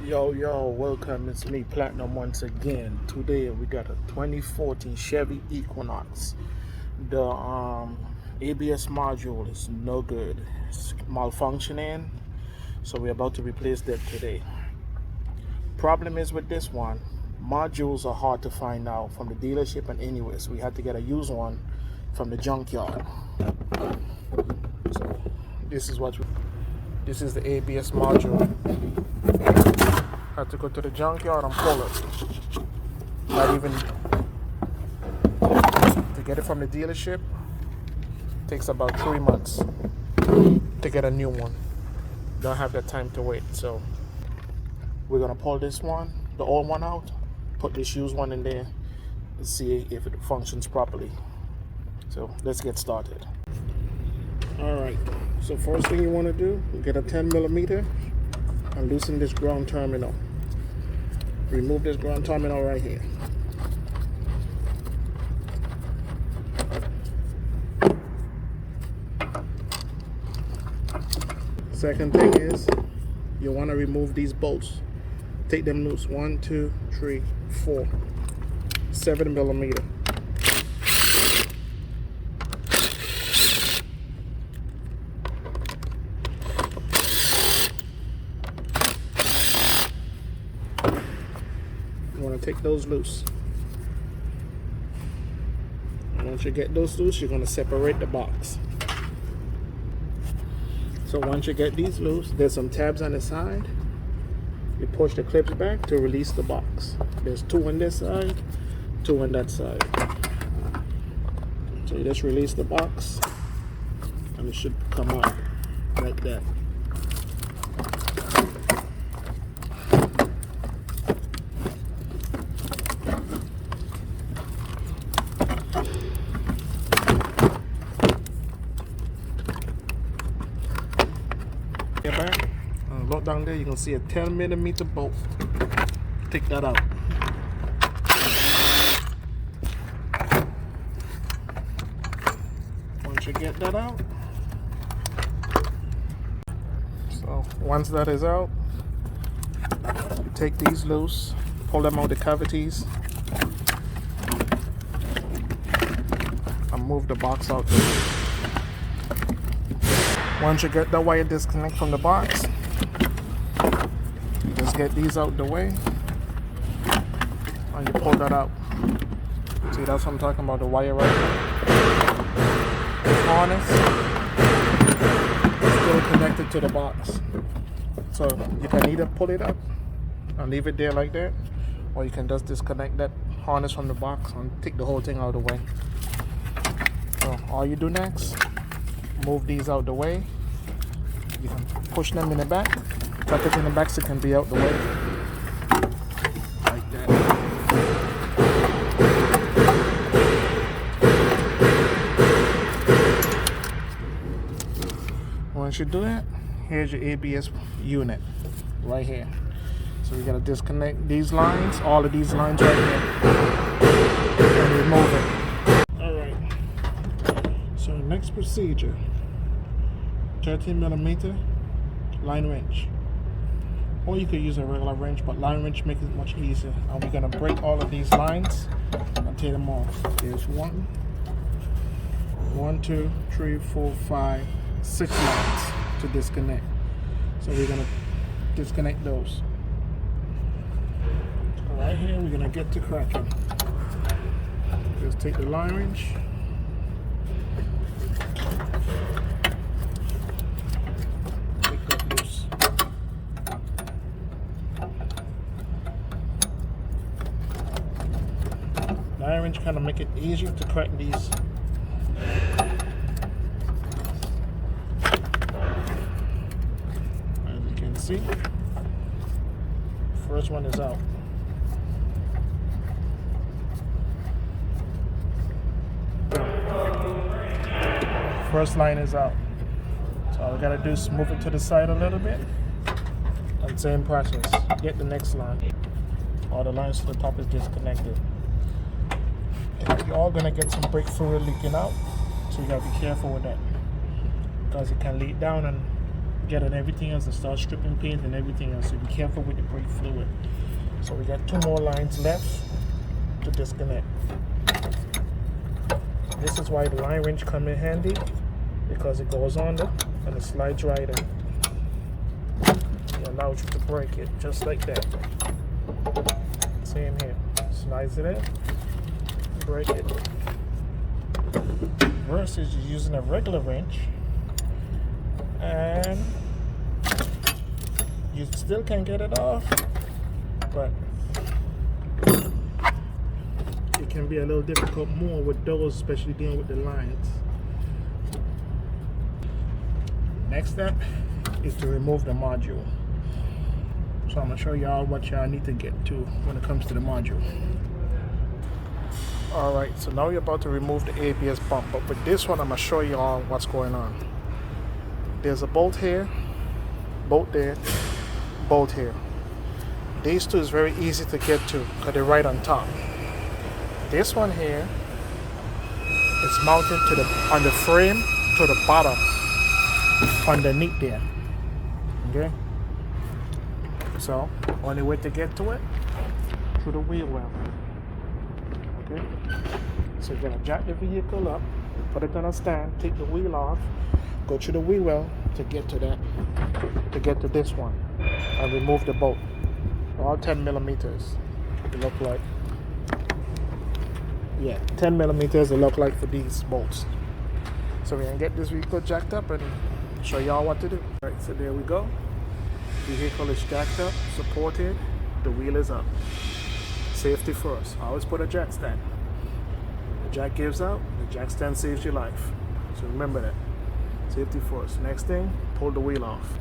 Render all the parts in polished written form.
Yo, welcome. It's me, Platinum, once again. Today we got a 2014 Chevy Equinox. The ABS module is no good. It's malfunctioning, so we're about to replace that today. Problem is with this one, modules are hard to find out from the dealership and anywhere, so we had to get a used one from the junkyard. So this is the ABS module. Had to go to the junkyard and pull it. Not even to get it from the dealership takes about 3 months to get a new one. Don't have that time to wait. So we're gonna pull this one, the old one out, put this used one in there and see if it functions properly. So let's get started. Alright, so first thing you want to do, get a 10mm and loosen this ground terminal. Remove this ground terminal right here. Second thing is you want to remove these bolts. Take them loose. 1, 2, 3, 4, 7mm. You want to take those loose. And once you get those loose, you're going to separate the box. So once you get these loose, there's some tabs on the side. You push the clips back to release the box. There's 2 on this side, 2 on that side. So you just release the box and it should come out like that. Back and look down there, you can see a 10mm bolt. Take that out. Once you get that out, so once that is out, you take these loose, pull them out the cavities, and move the box out there. Once you get that wire disconnect from the box, you just get these out the way and you pull that out. See, that's what I'm talking about, the wire right there. This harness is still connected to the box. So you can either pull it up and leave it there like that, or you can just disconnect that harness from the box and take the whole thing out of the way. So all you do next, move these out the way. You can push them in the back, tuck it in the back so it can be out the way. Like that. Once you do that, here's your ABS unit right here. So we gotta disconnect these lines, all of these lines right here, and remove it. Alright. So next procedure. 13mm line wrench, or you could use a regular wrench, but line wrench makes it much easier. And we're gonna break all of these lines and take them off. There's 1, 2, 3, 4, 5, 6 lines to disconnect. So we're gonna disconnect those. So right here, we're gonna get to cracking. Just take the line wrench. Line wrench kind of make it easier to crack these. As you can see, first one is out. First line is out. So all we gotta do is move it to the side a little bit. And same process. Get the next line. All the lines to the top is disconnected. You're all gonna get some brake fluid leaking out, so you gotta be careful with that, because it can leak down and get on everything else and start stripping paint and everything else. So be careful with the brake fluid. So we got 2 more lines left to disconnect. This is why the line wrench come in handy, because it goes under and it slides right in. It allows you to break it just like that. Same here. Slides it in, break it. Versus you're using a regular wrench and you still can get it off, but it can be a little difficult more with those, especially dealing with the lines. Next step is to remove the module. So I'm going to show y'all what y'all need to get to when it comes to the module. Alright, so now you're about to remove the ABS pump, but with this one I'm going to show y'all what's going on. There's a bolt here, bolt there, bolt here. These two is very easy to get to because they're right on top. This one here is mounted to on the frame to the bottom underneath there. Okay? So, only way to get to it, through the wheel well. Okay? So you're gonna jack the vehicle up, put it on a stand, take the wheel off, go through the wheel well to get to that, to get to this one, and remove the bolt. All 10 millimeters. It look like. Yeah, 10 millimeters it look like for these bolts. So we're gonna get this vehicle jacked up and show y'all what to do. Alright, so there we go. The vehicle is jacked up, supported, the wheel is up. Safety first. Always put a jack stand. The jack gives out, the jack stand saves your life. So remember that. Safety first. Next thing, pull the wheel off.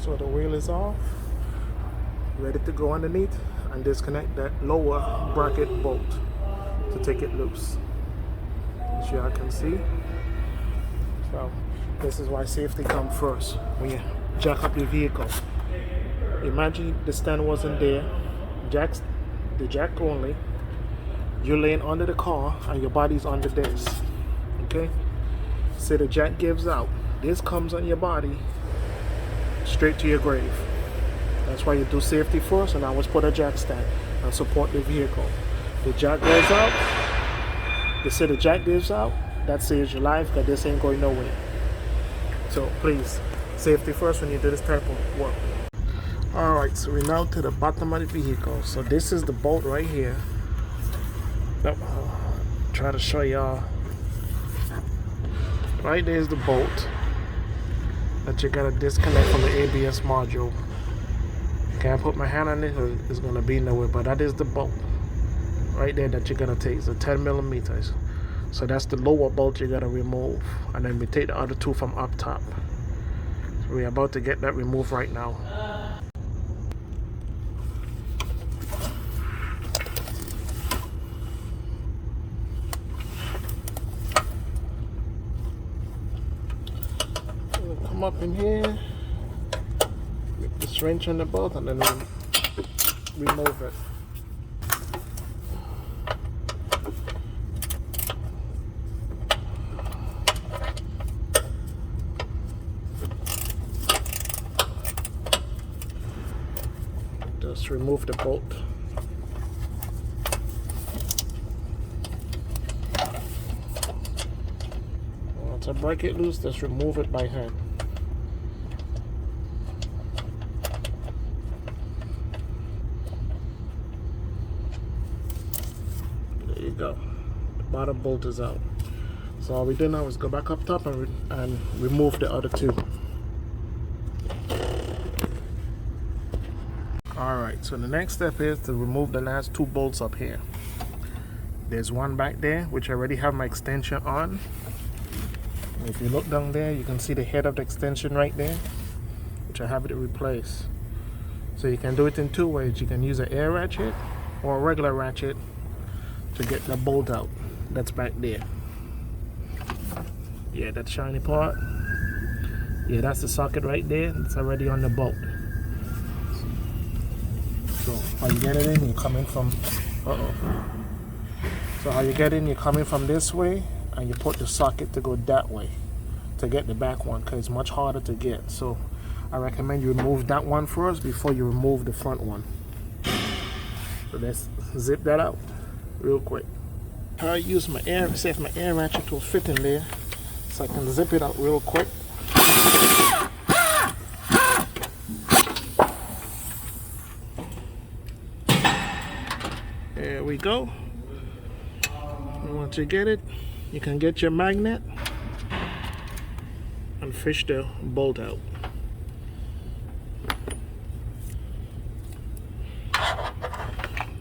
So the wheel is off. Ready to go underneath and disconnect that lower bracket bolt to take it loose. As y'all can see. So this is why safety comes first when you jack up your vehicle. Imagine the stand wasn't there, the jack only, you're laying under the car and your body's under this. Okay? Say the jack gives out, this comes on your body straight to your grave. That's why you do safety first and always put a jack stand and support the vehicle. The jack goes out, they say the jack gives out, that saves your life because this ain't going nowhere. So please, safety first when you do this type of work. Alright, so we're now to the bottom of the vehicle. So this is the bolt right here. Try to show y'all. Right there's the bolt that you gotta disconnect from the ABS module. Can't put my hand on it or it's gonna be nowhere, but that is the bolt right there that you're gonna take. So 10 millimeters. So that's the lower bolt you gotta remove, and then we take the other two from up top. So we're about to get that removed right now. We'll come up in here, get this wrench on the bolt, and then we'll remove it. Just remove the bolt. Once I break it loose, just remove it by hand. There you go. The bottom bolt is out. So all we do now is go back up top and remove the other two. Alright, so the next step is to remove the last two bolts up here. There's one back there, which I already have my extension on. And if you look down there, you can see the head of the extension right there, which I have it replaced. So you can do it in two ways. You can use an air ratchet or a regular ratchet to get the bolt out that's back there. Yeah, that shiny part. Yeah, that's the socket right there. It's already on the bolt. So how you get it in, you're coming from, So how you get in, you're coming from this way, and you put the socket to go that way. to get the back one because it's much harder to get. So I recommend you remove that one first before you remove the front one. So let's zip that out real quick. I use my air, see if my air ratchet will fit in there, so I can zip it out real quick. There we go. And once you get it, you can get your magnet and fish the bolt out.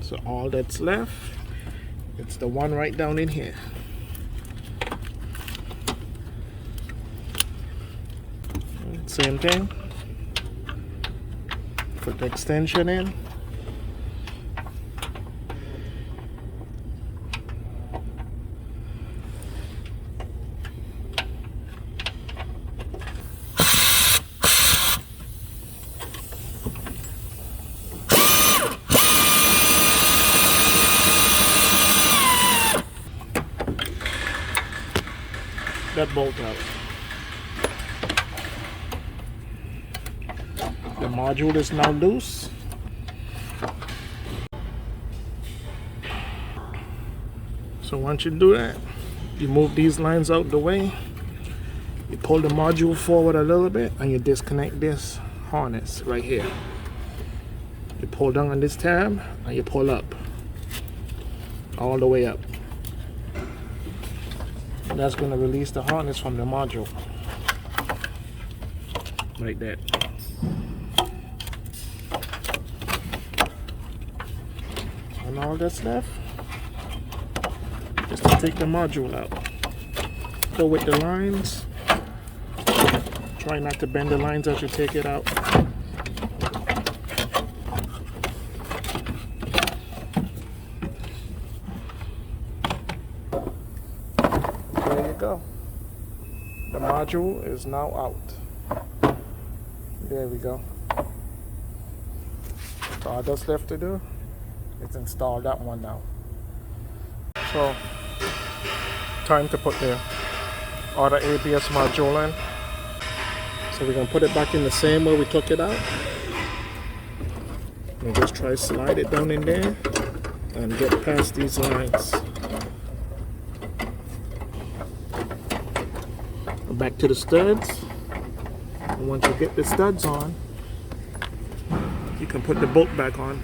So all that's left, it's the one right down in here. Same thing. Put the extension in. That bolt out. The module is now loose. So once you do that, you move these lines out the way, you pull the module forward a little bit, and you disconnect this harness right here. You pull down on this tab and you pull up all the way up. That's going to release the harness from the module like that. And all that's left is to take the module out. Go with the lines. Try not to bend the lines as you take it out. Go. The module is now out. There we go. So all that's left to do is install that one now. So time to put the other ABS module in. So we're gonna put it back in the same way we took it out. And just try to slide it down in there and get past these lines. Back to the studs, and once you get the studs on, you can put the bolt back on.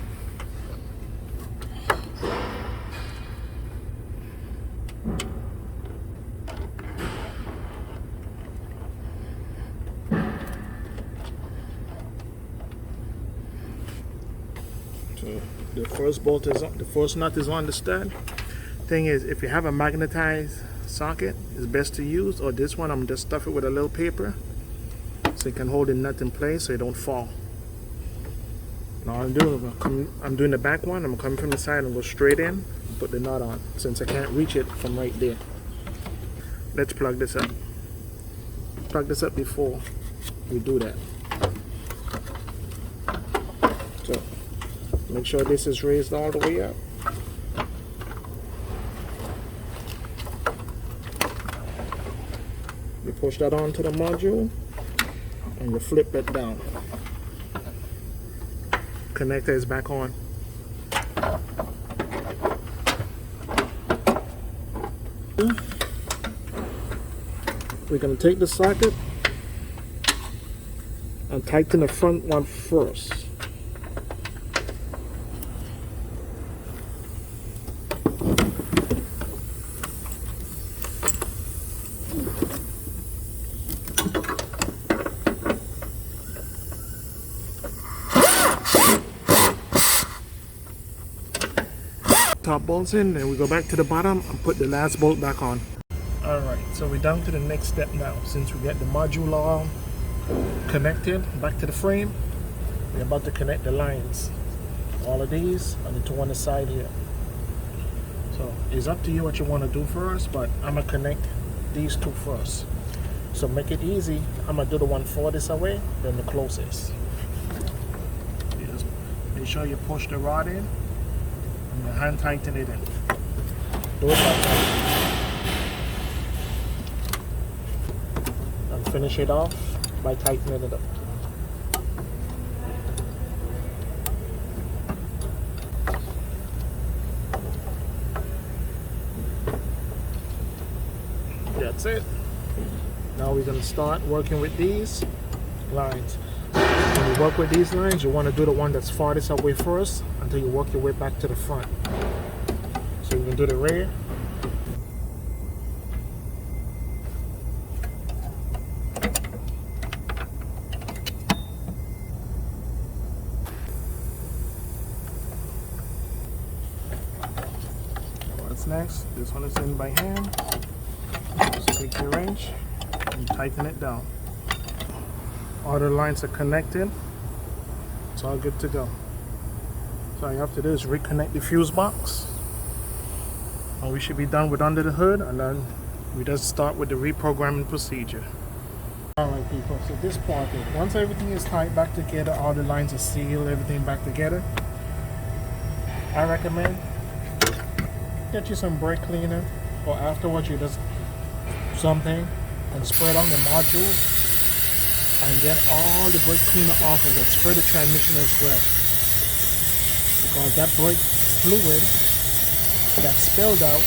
So the first bolt is on, the first nut is on the stud. Thing is, if you have a magnetized socket, it's best to use, or this one, I'm gonna just stuff it with a little paper so you can hold the nut in place so it don't fall. Now I'm doing the back one. I'm coming from the side and go straight in and put the nut on since I can't reach it from right there. Let's plug this up. Plug this up before we do that. So make sure this is raised all the way up. You push that onto the module and you flip it down. Connector is back on. We're going to take the socket and tighten the front one first. Top bolts in, then we go back to the bottom and put the last bolt back on. Alright, so we're down to the next step now. Since we get the module all connected back to the frame, we're about to connect the lines. All of these and the two on the side here. So it's up to you what you want to do first, but I'm going to connect these two first. So make it easy, I'm going to do the one furthest away, then the closest. You just make sure you push the rod in and your hand tighten it in. Do it like that. finish it off by tightening it up. That's it. Now we're going to start working with these lines. When you work with these lines, you want to do the one that's farthest away first until you work your way back to the front. So you can do the rear. What's next? This one is in by hand. Just take your wrench and tighten it down. All the lines are connected. It's all good to go. So all you have to do is reconnect the fuse box. And we should be done with under the hood, and then we just start with the reprogramming procedure. Alright people, so this part is, once everything is tied back together, all the lines are sealed, everything back together, I recommend get you some brake cleaner, or afterwards you just something and spread on the module and get all the brake cleaner off of it. Spray the transmission as well, because that brake fluid that spilled out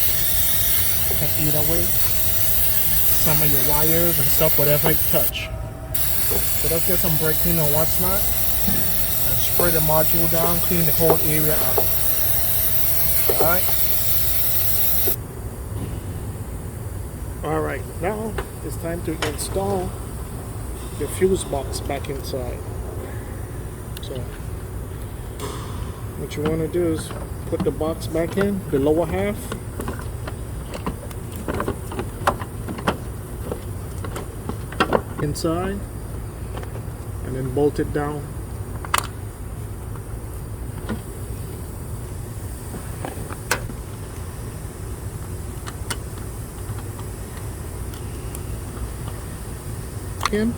can eat away some of your wires and stuff, whatever it touch. So let's get some brake cleaner and what's not and spray the module down, clean the whole area out. Alright, now it's time to install the fuse box back inside. So what you want to do is put the box back in, the lower half. Inside, and then bolt it down. In.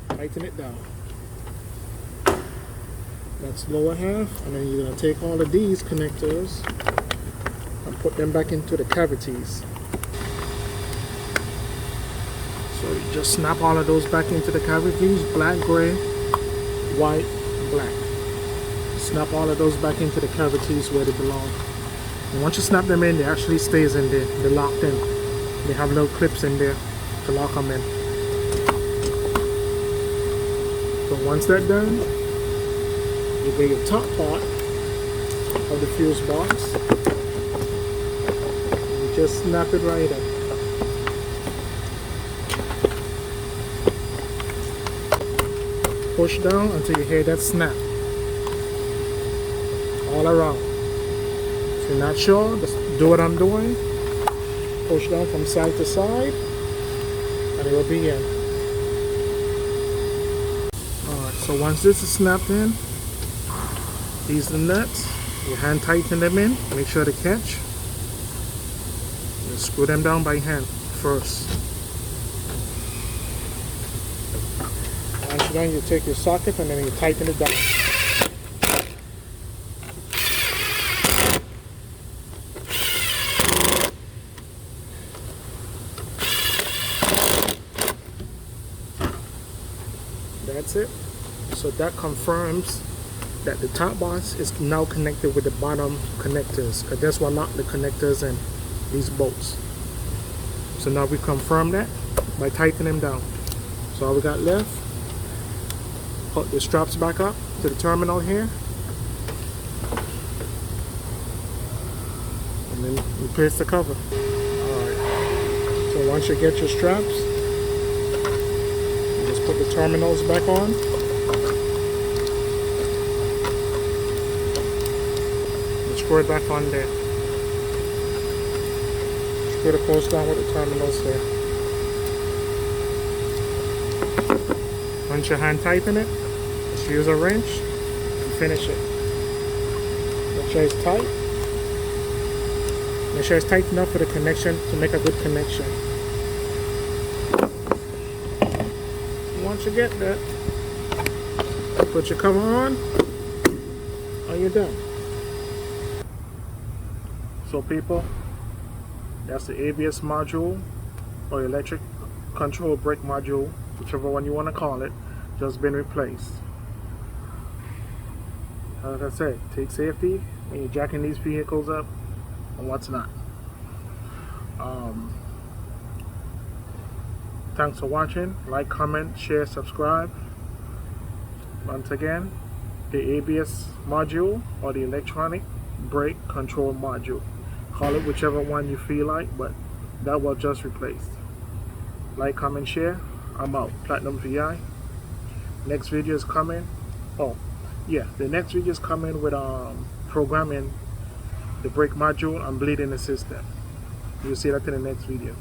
Tighten it down. That's lower half, and then you're going to take all of these connectors and put them back into the cavities. So you just snap all of those back into the cavities, black, gray, white, black. Snap all of those back into the cavities where they belong. And once you snap them in, they actually stays in there. They're locked in. They have little clips in there to lock them in. So once that's done, you get your top part of the fuse box. You just snap it right up. Push down until you hear that snap all around. If you're not sure, just do what I'm doing. Push down from side to side and it will be in. Alright, so once this is snapped in, these are the nuts. You hand tighten them in, make sure they catch. You screw them down by hand first. Once you're done, you take your socket and then you tighten it down. That's it. So that confirms that the top box is now connected with the bottom connectors, because that's what lock the connectors in these bolts. So now we confirm that by tightening them down. So all we got left, put the straps back up to the terminal here, and then replace the cover. Alright, so once you get your straps, you just put the terminals back on. And screw it back on there. Screw the post down with the terminals there. Once you hand tighten it, just use a wrench and finish it. Make sure it's tight. Make sure it's tight enough for the connection to make a good connection. Once you get that, put your cover on, and you're done. So people, That's the ABS module or electric control brake module, whichever one you want to call it, just been replaced. As I said, take safety when you're jacking these vehicles up and what's not. Thanks for watching. Like, comment, share, subscribe. Once again, the ABS module or the electronic brake control module. Call it whichever one you feel like, but that was just replaced. Like, comment, share. I'm out. Platinum VI. Next video is coming. Oh, yeah, the next video is coming with programming the brake module and bleeding the system. You'll see that in the next video.